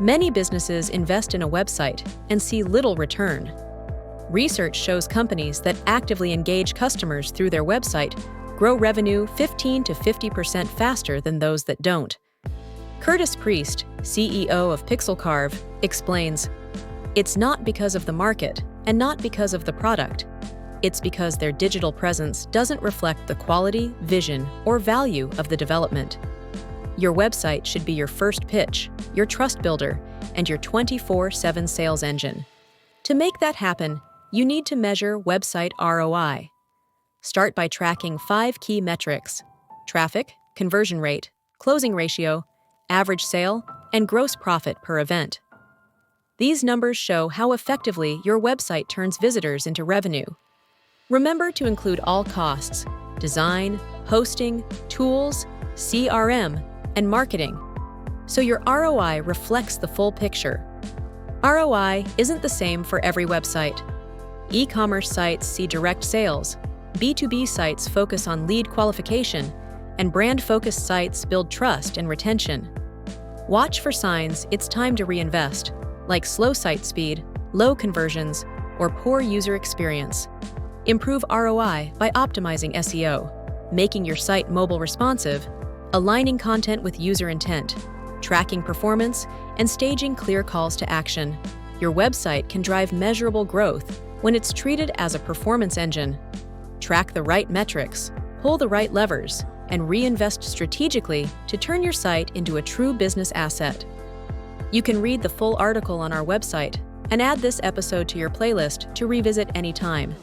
Many businesses invest in a website and see little return. Research shows companies that actively engage customers through their website grow revenue 15 to 50% faster than those that don't. Curtis Priest, CEO of PixelCarve, explains, "It's not because of the market and not because of the product. It's because their digital presence doesn't reflect the quality, vision, or value of the development. Your website should be your first pitch, your trust builder, and your 24/7 sales engine. To make that happen, you need to measure website ROI. Start by tracking 5 key metrics: traffic, conversion rate, closing ratio, average sale, and gross profit per event. These numbers show how effectively your website turns visitors into revenue. Remember to include all costs: design, hosting, tools, CRM, and marketing, so your ROI reflects the full picture. ROI isn't the same for every website. E-commerce sites see direct sales, B2B sites focus on lead qualification, and brand-focused sites build trust and retention. Watch for signs it's time to reinvest, like slow site speed, low conversions, or poor user experience. Improve ROI by optimizing SEO, making your site mobile responsive, aligning content with user intent, tracking performance, and staging clear calls to action. Your website can drive measurable growth when it's treated as a performance engine. Track the right metrics, pull the right levers, and reinvest strategically to turn your site into a true business asset. You can read the full article on our website and add this episode to your playlist to revisit anytime.